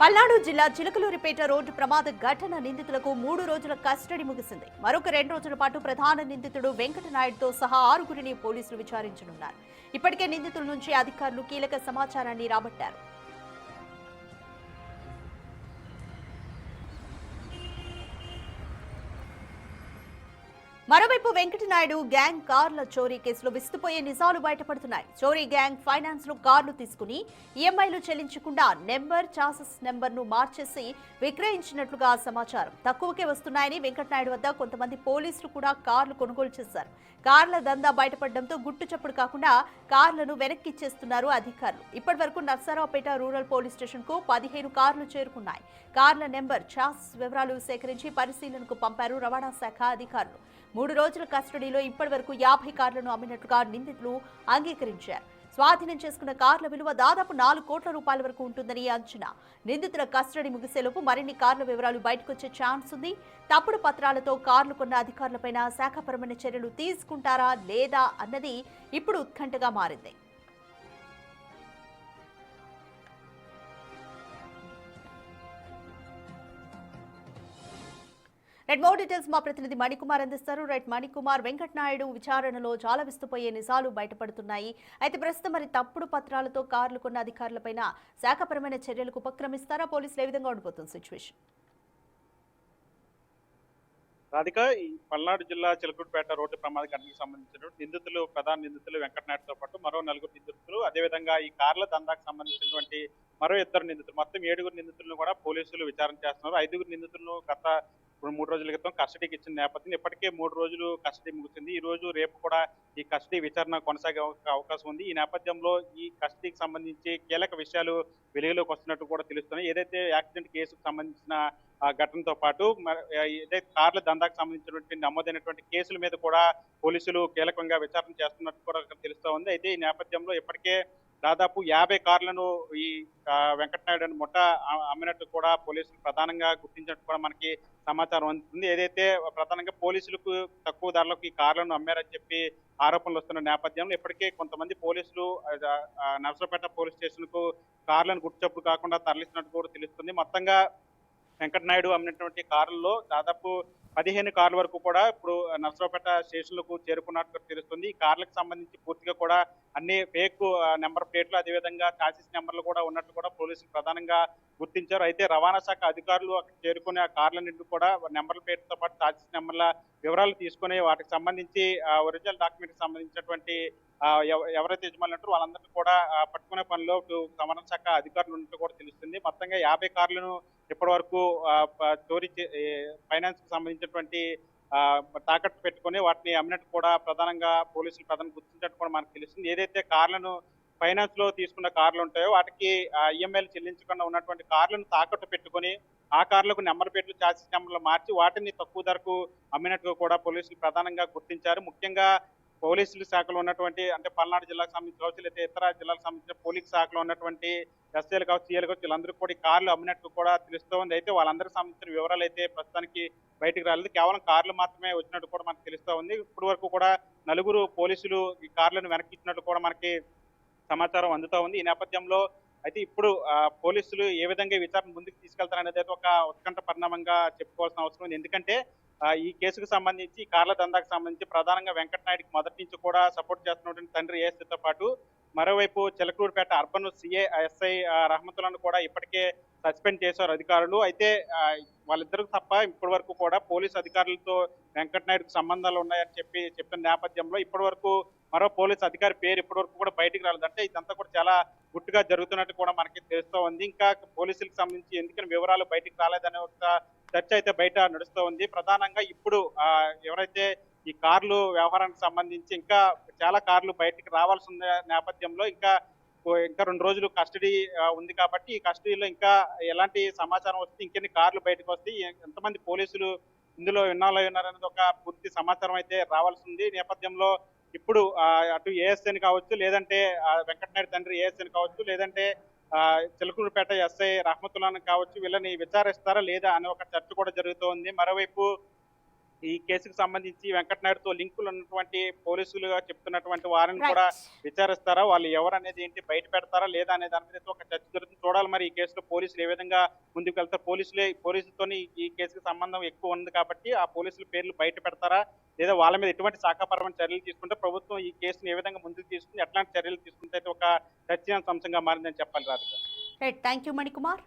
పల్నాడు జిల్లా చిలకలూరిపేట రోడ్డు ప్రమాద ఘటన నిందితులకు 3 రోజుల కస్టడీ ముగిసింది. మరొక 2 రోజుల పాటు ప్రధాన నిందితుడు వెంకటనాయుడుతో సహా 6గురిని పోలీసులు విచారించనున్నారు. ఇప్పటికే నిందితుల నుంచి అధికారులు కీలక సమాచారాన్ని రాబట్టారు. మరోవైపు వెంకటనాయుడు గ్యాంగ్ కార్ల చోరీ కేసులో విస్తుపోయే నిజాలు బయటపడుతున్నాయి. చోరీ గ్యాంగ్ ఫైనాన్స్ లో కార్లు తీసుకుని ఈఎంఐలు చెల్లించకుండా నెంబర్ చాసెస్ నెంబర్ ను మార్చేసి విక్రయించినట్లుగా సమాచారం. తక్కువకే వస్తున్నాయని వెంకటనాయుడు వద్ద కొంతమంది పోలీసులు కూడా కార్లు కొనుగోలు చేశారు. కార్ల దందా బయటపడడంతో గుట్టు చప్పుడు కాకుండా కార్లను వెనక్కిచ్చేస్తున్నారు అధికారులు. ఇప్పటి వరకు నర్సరావుపేట రూరల్ పోలీస్ స్టేషన్ కు 15 కార్లు చేరుకున్నాయి. కార్ల నెంబర్ చాసెస్ వివరాలు సేకరించి పరిశీలనకు పంపారు రవాణా శాఖ అధికారులు. 3 రోజుల కస్టడీలో ఇప్పటి వరకు 50 కార్లను అమ్మినట్లుగా నిందితులు అంగీకరించారు. స్వాధీనం చేసుకున్న కార్ల విలువ దాదాపు 4 కోట్ల రూపాయల వరకు ఉంటుందని అంచనా. నిందితుల కస్టడీ ముగిసేలోపు మరిన్ని కార్ల వివరాలు బయటకొచ్చే ఛాన్స్ ఉంది. తప్పుడు పత్రాలతో కార్లు కొన్న అధికారులపైన శాఖపరమైన చర్యలు తీసుకుంటారా లేదా అన్నది ఇప్పుడు ఉత్కంఠగా మారింది. మోర్ డీటెయిల్స్ మా ప్రతినిధి మణికుమార్ అందిస్తారు. మణికుమార్, వెంకటనాయుడు విచారణలో చాలా విస్తుపోయే నిజాలు బయటపడుతున్నాయి. అయితే ప్రస్తుతం మరి తప్పుడు పత్రాలతో కార్లు కొన్న అధికారులపైన శాఖపరమైన చర్యలకు ఉపక్రమిస్తారా? పోలీసులు ఏ విధంగా ఉండిపోతుంది సిచ్యువేషన్? రాధిక, ఈ పల్నాడు జిల్లా చిలకలూరిపేట రోడ్డు ప్రమాద ఘటనకు సంబంధించిన నిందితులు, ప్రధాన నిందితులు వెంకటనాయుడుతో పాటు మరో 4 నిందితులు, అదేవిధంగా ఈ కార్ల దందాకు సంబంధించినటువంటి మరో 2 నిందితులు, మొత్తం 7 నిందితులను కూడా పోలీసులు విచారణ చేస్తున్నారు. 5 నిందితులను గత 3 రోజుల క్రితం కస్టడీకి ఇచ్చిన నేపథ్యం ఇప్పటికే 3 రోజులు కస్టడీ ముగిసింది. ఈ రోజు రేపు కూడా ఈ కస్టడీ విచారణ కొనసాగే అవకాశం ఉంది. ఈ నేపథ్యంలో ఈ కస్టడీకి సంబంధించి కీలక విషయాలు వెలుగులోకి వస్తున్నట్టు కూడా తెలుస్తున్నాయి. ఏదైతే యాక్సిడెంట్ కేసుకు సంబంధించిన ఘటనతో పాటు ఏదైతే కార్ల దందాకు సంబంధించినటువంటి నమోదైనటువంటి కేసుల మీద కూడా పోలీసులు కీలకంగా విచారణ చేస్తున్నట్టు కూడా తెలుస్తూ ఉంది. అయితే ఈ నేపథ్యంలో ఇప్పటికే దాదాపు 50 కార్లను ఈ వెంకటనాయుడు అని ముఠ అమ్మినట్టు కూడా పోలీసులు ప్రధానంగా గుర్తించినట్టు కూడా మనకి సమాచారం అందుతుంది. ఏదైతే ప్రధానంగా పోలీసులకు తక్కువ ధరలకు ఈ కార్లను అమ్మారని చెప్పి ఆరోపణలు వస్తున్న నేపథ్యంలో ఇప్పటికే కొంతమంది పోలీసులు నర్సరావుపేట పోలీస్ స్టేషన్ కు కార్లను గుర్తుచప్పుడు కాకుండా తరలిస్తున్నట్టు కూడా తెలుస్తుంది. మొత్తంగా వెంకటనాయుడు అమ్మినటువంటి కార్లలో దాదాపు 15 కార్ల వరకు కూడా ఇప్పుడు నర్సరావుపేట స్టేషన్లకు చేరుకున్నట్టు తెలుస్తుంది. ఈ కార్లకు సంబంధించి పూర్తిగా కూడా అన్ని ఫేక్ నెంబర్ ప్లేట్లు, అదేవిధంగా చాసిస్ నెంబర్లు కూడా ఉన్నట్టు కూడా పోలీసులు ప్రధానంగా గుర్తించారు. అయితే రవాణా శాఖ అధికారులు అక్కడ చేరుకునే ఆ కార్లన్నింటి కూడా నెంబర్ ప్లేట్తో పాటు చాసిస్ నెంబర్ల వివరాలు తీసుకుని వాటికి సంబంధించి ఒరిజినల్ డాక్యుమెంట్కి సంబంధించినటువంటి ఎవరైతే యజమానులు ఉంటారో వాళ్ళందరినీ కూడా పట్టుకునే పనిలో రవాణా శాఖ అధికారులు ఉన్నట్టు కూడా తెలుస్తుంది. మొత్తంగా 50 కార్లను ఇప్పటి వరకు చోరీ ఫైనాన్స్ కి సంబంధించినటువంటి తాకట్టు పెట్టుకుని వాటిని అమ్మినట్టు కూడా ప్రధానంగా పోలీసులు గుర్తించినట్టు కూడా మనకు తెలుస్తుంది. ఏదైతే కార్లను ఫైనాన్స్ లో తీసుకున్న కార్లు ఉంటాయో వాటికి ఈఎంఐలు చెల్లించకుండా ఉన్నటువంటి కార్లను తాకట్టు పెట్టుకుని ఆ కార్లకు నెంబర్ ప్లేట్లు, చాసిస్ నెంబర్లు మార్చి వాటిని తక్కువ ధరకు అమ్మినట్టుగా కూడా పోలీసులు ప్రధానంగా గుర్తించారు. ముఖ్యంగా పోలీసుల శాఖలో ఉన్నటువంటి అంటే పల్నాడు జిల్లాకు సంబంధించి కావచ్చు, లేదా ఇతర జిల్లాలకు సంబంధించిన పోలీస్ శాఖలో ఉన్నటువంటి ఎస్ఐలు కావచ్చు, సీఏలు కావచ్చు, వీళ్ళందరూ కూడా కార్లు అమ్మినట్టు కూడా తెలుస్తోంది. అయితే వాళ్ళందరికీ సంబంధించిన వివరాలు అయితే ప్రస్తుతానికి బయటకు రాలేదు. కేవలం కార్లు మాత్రమే వచ్చినట్టు కూడా మనకు తెలుస్తూ ఉంది. ఇప్పటి వరకు కూడా 4 పోలీసులు ఈ కార్లను వెనక్కి ఇచ్చినట్టు కూడా మనకి సమాచారం అందుతూ ఉంది. ఈ నేపథ్యంలో అయితే ఇప్పుడు పోలీసులు ఏ విధంగా విచారణ ముందుకు తీసుకెళ్తారనేది అయితే ఒక ఉత్కంఠ పరిణామంగా చెప్పుకోవాల్సిన అవసరం ఉంది. ఎందుకంటే ఈ కేసుకు సంబంధించి కార్ల దందాకు సంబంధించి ప్రధానంగా వెంకటనాయుడికి మొదటి నుంచి కూడా సపోర్ట్ చేస్తున్నటువంటి తండ్రి ఏఎస్తో పాటు మరోవైపు చిలకలూరిపేట అర్బన్ ఎస్ఐ రహమతులను కూడా ఇప్పటికే సస్పెండ్ చేశారు అధికారులు. అయితే వాళ్ళిద్దరికి తప్ప ఇప్పటి వరకు కూడా పోలీసు అధికారులతో వెంకటనాయుడుకు సంబంధాలు ఉన్నాయని చెప్పిన నేపథ్యంలో ఇప్పటి వరకు మరో పోలీసు అధికారి పేరు ఇప్పటి వరకు కూడా బయటికి రాలేదు. అంటే ఇదంతా కూడా చాలా గుట్టుగా జరుగుతున్నట్టు కూడా మనకి తెలుస్తూ ఉంది. ఇంకా పోలీసులకు సంబంధించి ఎందుకని వివరాలు బయటికి రాలేదనే ఒక చర్చ అయితే బయట నడుస్తూ ఉంది. ప్రధానంగా ఇప్పుడు ఎవరైతే ఈ కార్లు వ్యవహారానికి సంబంధించి ఇంకా చాలా కార్లు బయటికి రావాల్సి ఉన్న నేపథ్యంలో ఇంకా 2 రోజులు కస్టడీ ఉంది కాబట్టి ఈ కస్టడీలో ఇంకా ఎలాంటి సమాచారం వస్తే ఇంకెన్ని కార్లు బయటకు వస్తాయి, ఎంతమంది పోలీసులు ఇందులో ఇన్వాల్వ్ అయి ఉన్నారనేది ఒక పూర్తి సమాచారం అయితే రావాల్సి ఉంది. ఈ నేపథ్యంలో ఇప్పుడు అటు ఏఎస్ఐని కావచ్చు, లేదంటే వెంకటనాయుడు తండ్రి ఏఎస్ఐని కావచ్చు, లేదంటే చిలకలూరిపేట ఎస్ఐ రహమతుల్లాను కావచ్చు, వీళ్ళని విచారిస్తారా లేదా అనే ఒక చర్చ కూడా జరుగుతోంది. మరోవైపు ఈ కేసుకు సంబంధించి వెంకటనాయుడుతో లింకులు ఉన్నటువంటి పోలీసులుగా చెప్తున్నటువంటి వారిని కూడా రైట్. విచారిస్తారా? వాళ్ళు ఎవరనేది ఏంటి బయట పెడతారా? లేదా అనే దాని మీద అయితే ఒక చర్చ జరుగుతుంది. చూడాలి మరి ఈ కేసులో పోలీసులు ఏ విధంగా ముందుకు వెళ్తారు. పోలీసులతోని ఈ కేసుకి సంబంధం ఎక్కువ ఉంది కాబట్టి ఆ పోలీసుల పేర్లు బయట పెడతారా? లేదా వాళ్ళ మీద ఎటువంటి శాఖాపరమైన చర్యలు తీసుకుంటే ప్రభుత్వం ఈ కేసును ఏ విధంగా ముందుకు తీసుకుని ఎట్లాంటి చర్యలు తీసుకుంటే అయితే ఒక చర్చనీయాంశంగా మారిందని చెప్పాలి Radhika. Right. Thank you Manikumar.